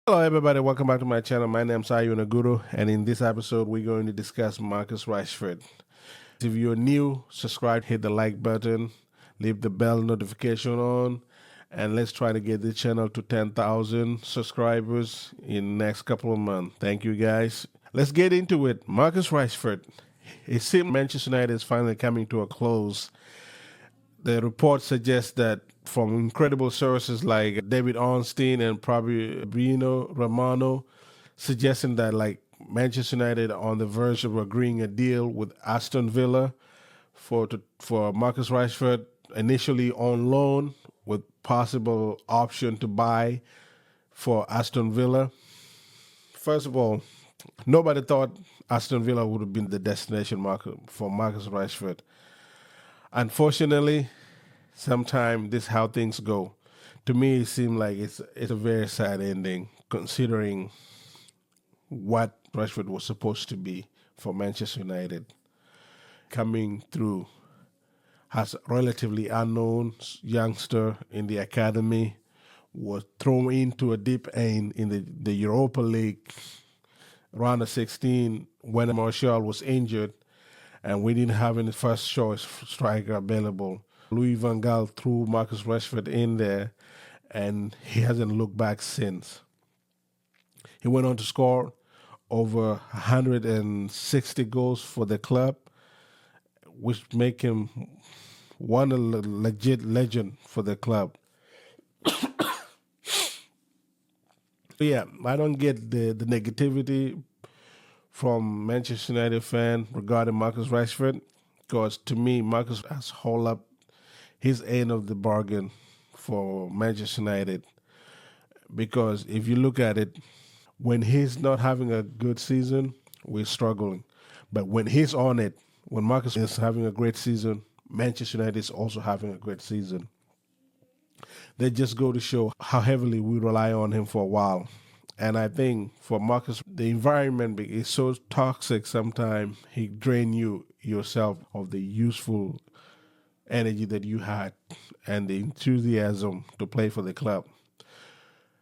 Hello, everybody. Welcome back to my channel. My name is Ayu Naguru, and in this episode, we're going to discuss Marcus Rashford. If you're new, subscribe, hit the like button, leave the bell notification on, and let's try to get the channel to 10,000 subscribers in the next couple of months. Thank you, guys. Let's get into it. Marcus Rashford. It seems Manchester United is finally coming to a close. The report suggests that from incredible sources like David Ornstein and probably Bruno Romano, suggesting that Manchester United are on the verge of agreeing a deal with Aston Villa for Marcus Rashford, initially on loan with possible option to buy for Aston Villa. First of all, nobody thought Aston Villa would have been the destination market for Marcus Rashford. Unfortunately, sometimes this is how things go. To me, it seemed like it's a very sad ending, considering what Rashford was supposed to be for Manchester United. Coming through as a relatively unknown youngster in the academy, was thrown into a deep end in the Europa League round of 16 when Martial was injured, and we didn't have any first choice striker available. Louis van Gaal threw Marcus Rashford in there, and he hasn't looked back since. He went on to score over 160 goals for the club, which make him one legit legend for the club. Yeah, I don't get the negativity from Manchester United fan regarding Marcus Rashford, because to me, Marcus has hold up his end of the bargain for Manchester United. Because if you look at it, when he's not having a good season, we're struggling. But when he's on it, when Marcus is having a great season, Manchester United is also having a great season. They just go to show how heavily we rely on him for a while. And I think for Marcus, the environment is so toxic sometimes, he drain you yourself of the useful energy that you had and the enthusiasm to play for the club.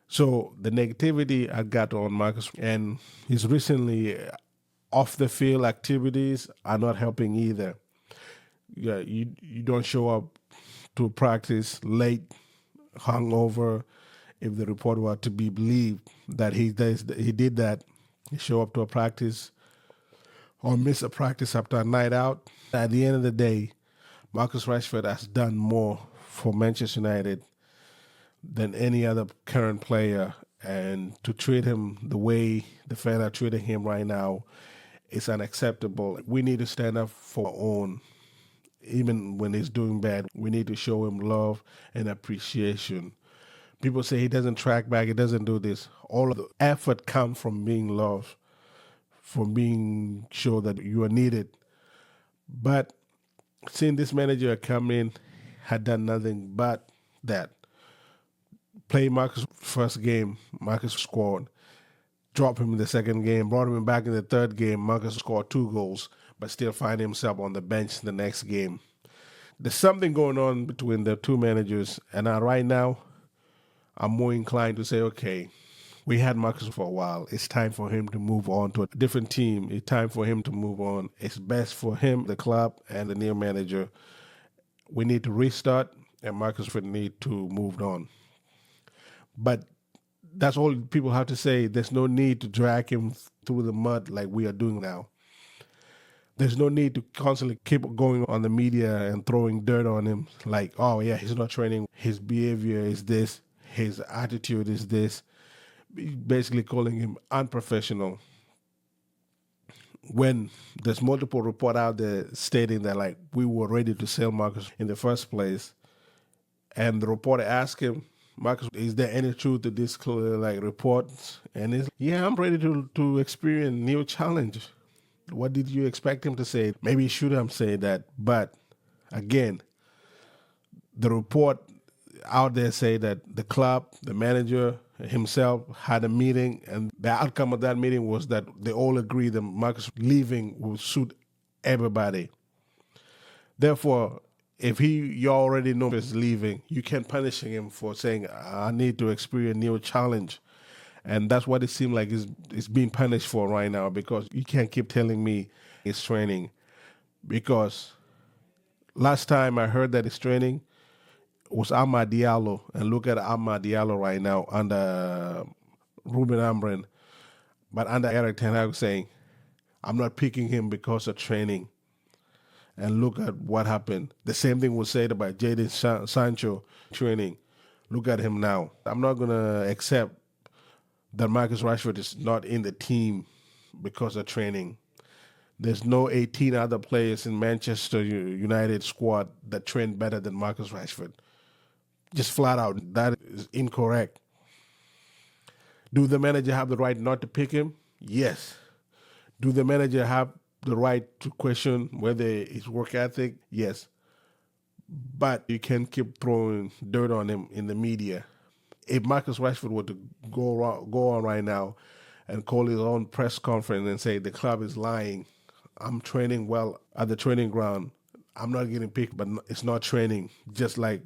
So the negativity I got on Marcus and his recently off the field activities are not helping either. Yeah, you don't show up to practice late, hungover. If the report were to be believed that he did that, he show up to a practice or miss a practice after a night out. At the end of the day, Marcus Rashford has done more for Manchester United than any other current player, and to treat him the way the fans are treating him right now is unacceptable. We need to stand up for our own. Even when he's doing bad, we need to show him love and appreciation. People say he doesn't track back, he doesn't do this. All of the effort comes from being loved, from being sure that you are needed. But seeing this manager come in had done nothing but that. Play Marcus first game, Marcus scored. Drop him in the second game, brought him back in the third game, Marcus scored 2 goals, but still find himself on the bench the next game. There's something going on between the two managers, and right now, I'm more inclined to say, okay, we had Marcus for a while. It's time for him to move on to a different team. It's time for him to move on. It's best for him, the club, and the new manager. We need to restart, and Marcus would need to move on. But that's all people have to say. There's no need to drag him through the mud like we are doing now. There's no need to constantly keep going on the media and throwing dirt on him like, oh, yeah, he's not training. His behavior is this. His attitude is this. Basically calling him unprofessional. When there's multiple report out there stating that we were ready to sell Marcus in the first place, and the reporter asked him, Marcus, is there any truth to this reports? And he's, yeah, I'm ready to experience new challenge. What did you expect him to say? Maybe he should have said that. But again, the report out there say that the club, the manager himself had a meeting, and the outcome of that meeting was that they all agreed that Marcus leaving will suit everybody. Therefore, if you already know he's leaving, you can't punish him for saying, I need to experience a new challenge. And that's what it seems like is being punished for right now, because you can't keep telling me it's training. Because last time I heard that it's training was Ahmad Diallo. And look at Ahmad Diallo right now under Ruben Amrin. But under Eric Ten Hag saying, I'm not picking him because of training. And look at what happened. The same thing was said about Jadon Sancho training. Look at him now. I'm not going to accept that Marcus Rashford is not in the team because of training. There's no 18 other players in Manchester United squad that train better than Marcus Rashford. Just flat out, that is incorrect. Do the manager have the right not to pick him? Yes. Do the manager have the right to question whether his work ethic? Yes. But you can't keep throwing dirt on him in the media. If Marcus Rashford were to go on right now and call his own press conference and say the club is lying, I'm training well at the training ground, I'm not getting picked, but it's not training, just like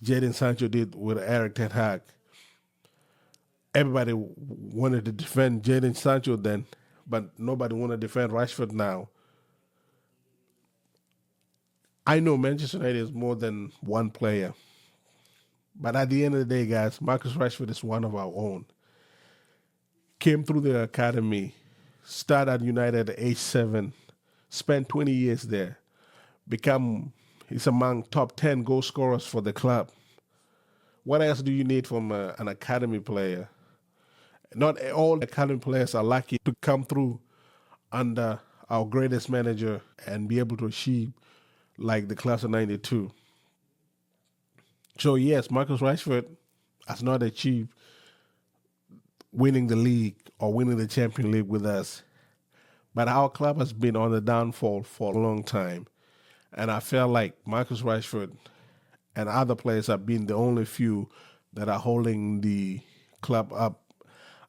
Jadon Sancho did with Eric Ten Hag. Everybody wanted to defend Jadon Sancho then, but nobody want to defend Rashford now. I know Manchester United is more than one player, but at the end of the day, guys, Marcus Rashford is one of our own. Came through the academy, started at United at age 7, spent 20 years there, he's among top 10 goal scorers for the club. What else do you need from an academy player? Not all academy players are lucky to come through under our greatest manager and be able to achieve like the class of 92. So yes, Marcus Rashford has not achieved winning the league or winning the Champions League with us. But our club has been on the downfall for a long time. And I feel like Marcus Rashford and other players have been the only few that are holding the club up.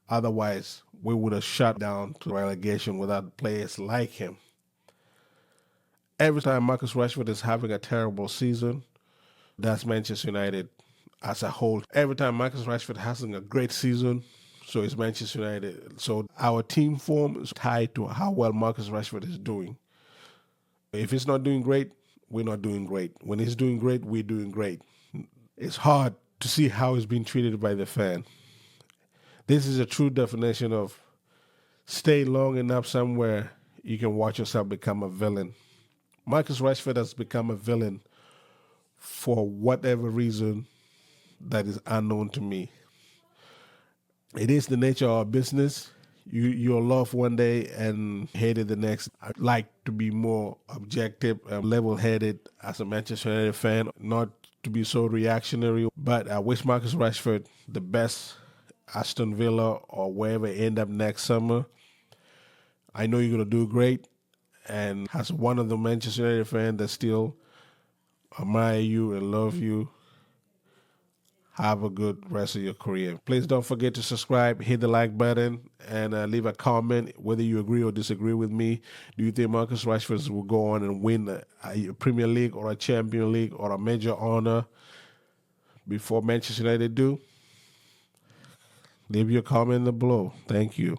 Otherwise, we would have shut down to relegation without players like him. Every time Marcus Rashford is having a terrible season, that's Manchester United as a whole. Every time Marcus Rashford having a great season, so is Manchester United. So our team form is tied to how well Marcus Rashford is doing. If he's not doing great, we're not doing great. When he's doing great, we're doing great. It's hard to see how he's being treated by the fan. This is a true definition of stay long enough somewhere you can watch yourself become a villain. Marcus Rashford has become a villain for whatever reason that is unknown to me. It is the nature of our business. You'll love one day and hate it the next. I'd like to be more objective and level-headed as a Manchester United fan, not to be so reactionary. But I wish Marcus Rashford the best, Aston Villa or wherever end up next summer. I know you're going to do great. And as one of the Manchester United fans that still admire you and love you, have a good rest of your career. Please don't forget to subscribe, hit the like button, and leave a comment whether you agree or disagree with me. Do you think Marcus Rashford will go on and win a Premier League or a Champions League or a major honor before Manchester United do? Leave your comment below. Thank you.